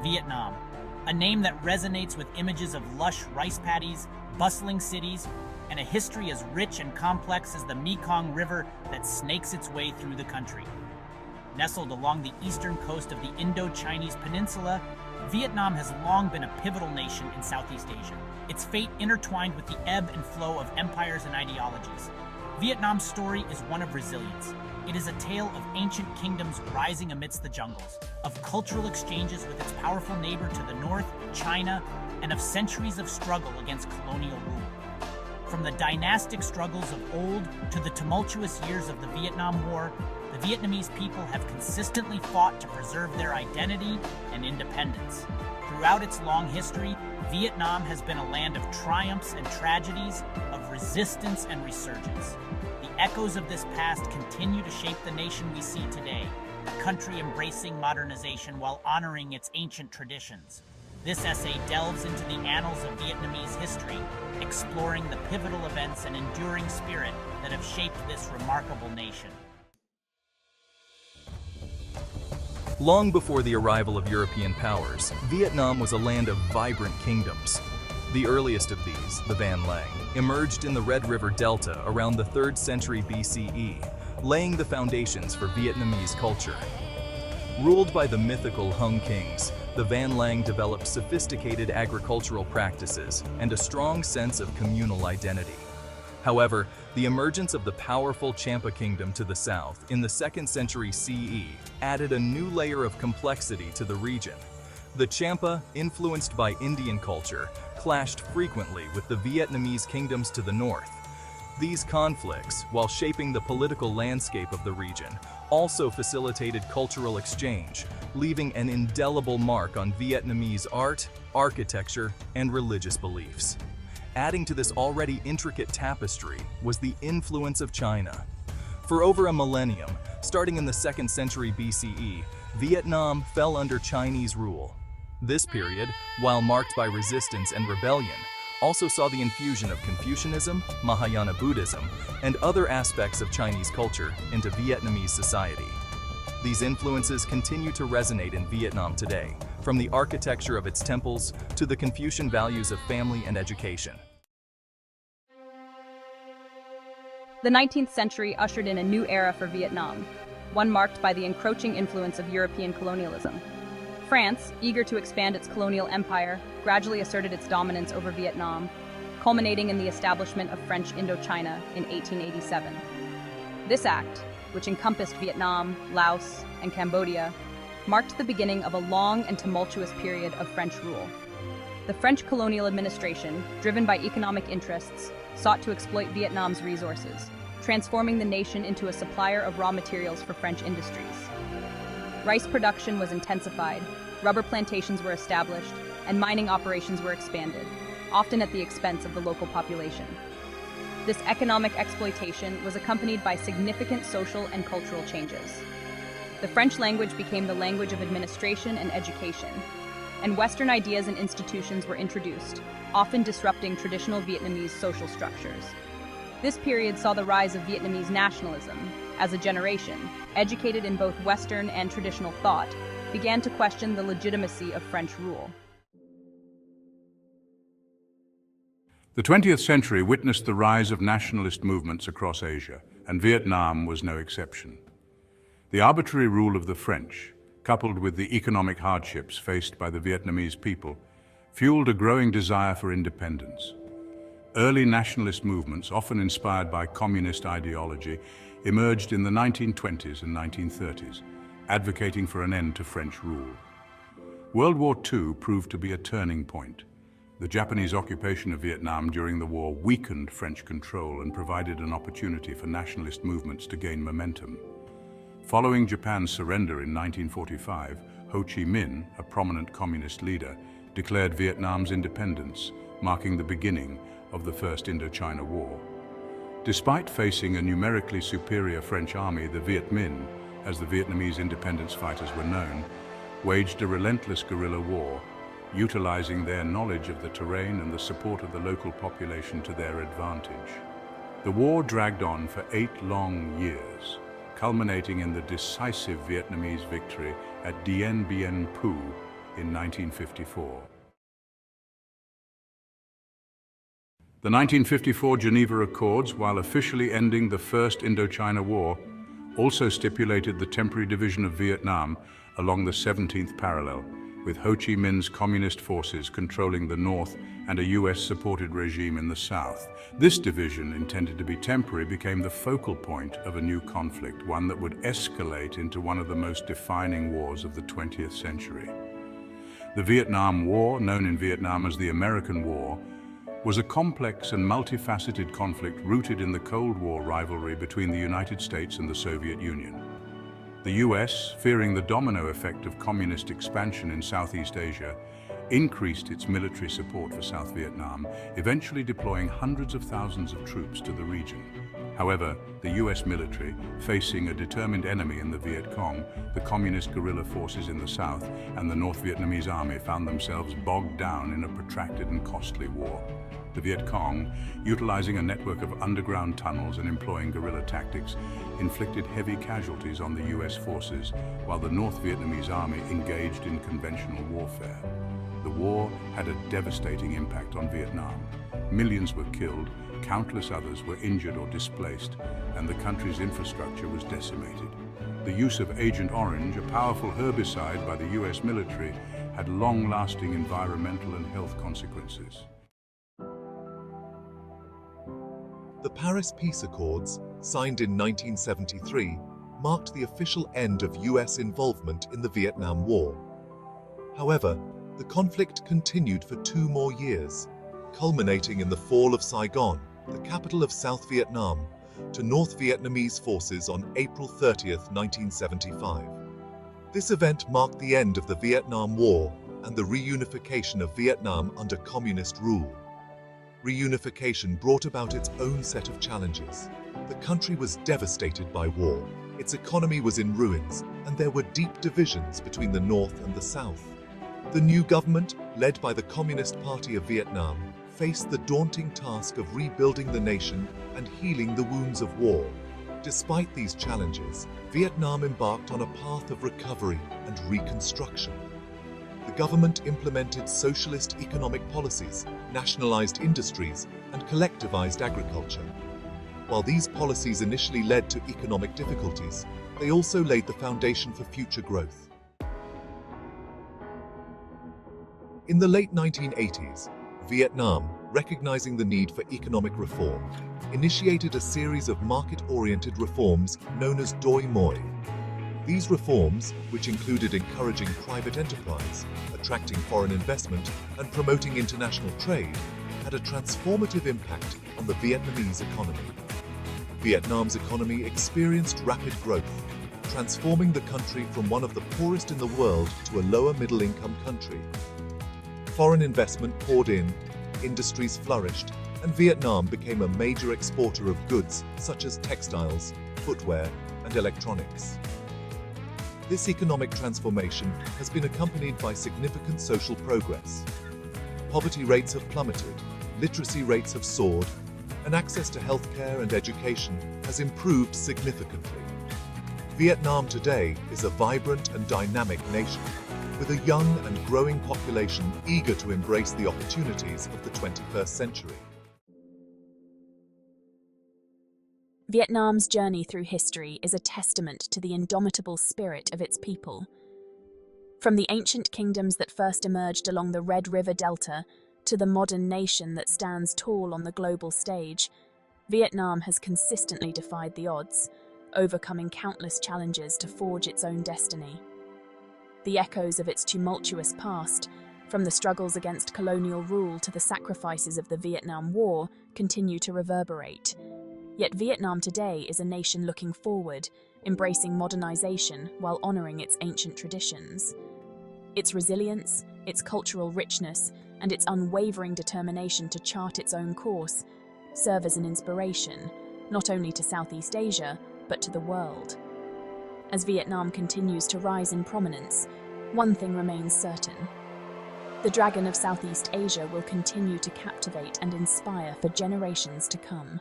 Vietnam, a name that resonates with images of lush rice paddies, bustling cities, and a history as rich and complex as the Mekong River that snakes its way through the country. Nestled along the eastern coast of the Indo-Chinese peninsula, Vietnam has long been a pivotal nation in Southeast Asia, its fate intertwined with the ebb and flow of empires and ideologies. Vietnam's story is one of resilience. It is a tale of ancient kingdoms rising amidst the jungles, of cultural exchanges with its powerful neighbor to the north, China, and of centuries of struggle against colonial rule. From the dynastic struggles of old to the tumultuous years of the Vietnam War, the Vietnamese people have consistently fought to preserve their identity and independence. Throughout its long history, Vietnam has been a land of triumphs and tragedies, of resistance and resurgence. The echoes of this past continue to shape the nation we see today, a country embracing modernization while honoring its ancient traditions. This essay delves into the annals of Vietnamese history, exploring the pivotal events and enduring spirit that have shaped this remarkable nation. Long before the arrival of European powers, Vietnam was a land of vibrant kingdoms. The earliest of these, the Van Lang, emerged in the Red River Delta around the 3rd century BCE, laying the foundations for Vietnamese culture. Ruled by the mythical Hung kings, the Van Lang developed sophisticated agricultural practices and a strong sense of communal identity. However, the emergence of the powerful Champa Kingdom to the south in the 2nd century CE added a new layer of complexity to the region. The Champa, influenced by Indian culture, clashed frequently with the Vietnamese kingdoms to the north. These conflicts, while shaping the political landscape of the region, also facilitated cultural exchange, leaving an indelible mark on Vietnamese art, architecture, and religious beliefs. Adding to this already intricate tapestry was the influence of China. For over a millennium, starting in the 2nd century BCE, Vietnam fell under Chinese rule. This period, while marked by resistance and rebellion, also saw the infusion of Confucianism, Mahayana Buddhism, and other aspects of Chinese culture into Vietnamese society. These influences continue to resonate in Vietnam today, from the architecture of its temples to the Confucian values of family and education. The 19th century ushered in a new era for Vietnam, one marked by the encroaching influence of European colonialism. France, eager to expand its colonial empire, gradually asserted its dominance over Vietnam, culminating in the establishment of French Indochina in 1887. This act, which encompassed Vietnam, Laos, and Cambodia, marked the beginning of a long and tumultuous period of French rule. The French colonial administration, driven by economic interests, sought to exploit Vietnam's resources, transforming the nation into a supplier of raw materials for French industries. Rice production was intensified, rubber plantations were established, and mining operations were expanded, often at the expense of the local population. This economic exploitation was accompanied by significant social and cultural changes. The French language became the language of administration and education, and Western ideas and institutions were introduced, often disrupting traditional Vietnamese social structures. This period saw the rise of Vietnamese nationalism, as a generation, educated in both Western and traditional thought, began to question the legitimacy of French rule. The 20th century witnessed the rise of nationalist movements across Asia, and Vietnam was no exception. The arbitrary rule of the French, coupled with the economic hardships faced by the Vietnamese people, fueled a growing desire for independence. Early nationalist movements, often inspired by communist ideology, emerged in the 1920s and 1930s, advocating for an end to French rule. World War II proved to be a turning point. The Japanese occupation of Vietnam during the war weakened French control and provided an opportunity for nationalist movements to gain momentum. Following Japan's surrender in 1945, Ho Chi Minh, a prominent communist leader, declared Vietnam's independence, marking the beginning of the First Indochina War. Despite facing a numerically superior French army, the Viet Minh, as the Vietnamese independence fighters were known, waged a relentless guerrilla war, utilizing their knowledge of the terrain and the support of the local population to their advantage. The war dragged on for 8 long years, culminating in the decisive Vietnamese victory at Dien Bien Phu in 1954. The 1954 Geneva Accords, while officially ending the First Indochina War, also stipulated the temporary division of Vietnam along the 17th parallel, with Ho Chi Minh's communist forces controlling the north and a US-supported regime in the south. This division, intended to be temporary, became the focal point of a new conflict, one that would escalate into one of the most defining wars of the 20th century. The Vietnam War, known in Vietnam as the American War, was a complex and multifaceted conflict rooted in the Cold War rivalry between the United States and the Soviet Union. The US, fearing the domino effect of communist expansion in Southeast Asia, increased its military support for South Vietnam, eventually deploying hundreds of thousands of troops to the region. However, the US military, facing a determined enemy in the Viet Cong, the communist guerrilla forces in the south, and the North Vietnamese army found themselves bogged down in a protracted and costly war. The Viet Cong, utilizing a network of underground tunnels and employing guerrilla tactics, inflicted heavy casualties on the US forces, while the North Vietnamese army engaged in conventional warfare. The war had a devastating impact on Vietnam. Millions were killed, countless others were injured or displaced, and the country's infrastructure was decimated. The use of Agent Orange, a powerful herbicide by the US military, had long-lasting environmental and health consequences. The Paris Peace Accords, signed in 1973, marked the official end of US involvement in the Vietnam War. However, the conflict continued for 2 more years, culminating in the fall of Saigon, the capital of South Vietnam, to North Vietnamese forces on April 30, 1975. This event marked the end of the Vietnam War and the reunification of Vietnam under communist rule. Reunification brought about its own set of challenges. The country was devastated by war, its economy was in ruins, and there were deep divisions between the North and the South. The new government, led by the Communist Party of Vietnam, faced the daunting task of rebuilding the nation and healing the wounds of war. Despite these challenges, Vietnam embarked on a path of recovery and reconstruction. The government implemented socialist economic policies, nationalized industries, and collectivized agriculture. While these policies initially led to economic difficulties, they also laid the foundation for future growth. In the late 1980s, Vietnam, recognizing the need for economic reform, initiated a series of market-oriented reforms known as Doi Moi. These reforms, which included encouraging private enterprise, attracting foreign investment, and promoting international trade, had a transformative impact on the Vietnamese economy. Vietnam's economy experienced rapid growth, transforming the country from one of the poorest in the world to a lower middle-income country. Foreign investment poured in, industries flourished, and Vietnam became a major exporter of goods such as textiles, footwear, and electronics. This economic transformation has been accompanied by significant social progress. Poverty rates have plummeted, literacy rates have soared, and access to healthcare and education has improved significantly. Vietnam today is a vibrant and dynamic nation, with a young and growing population eager to embrace the opportunities of the 21st century. Vietnam's journey through history is a testament to the indomitable spirit of its people. From the ancient kingdoms that first emerged along the Red River Delta to the modern nation that stands tall on the global stage, Vietnam has consistently defied the odds, overcoming countless challenges to forge its own destiny. The echoes of its tumultuous past, from the struggles against colonial rule to the sacrifices of the Vietnam War, continue to reverberate. Yet Vietnam today is a nation looking forward, embracing modernization while honoring its ancient traditions. Its resilience, its cultural richness, and its unwavering determination to chart its own course serve as an inspiration, not only to Southeast Asia, but to the world. As Vietnam continues to rise in prominence, one thing remains certain. The Dragon of Southeast Asia will continue to captivate and inspire for generations to come.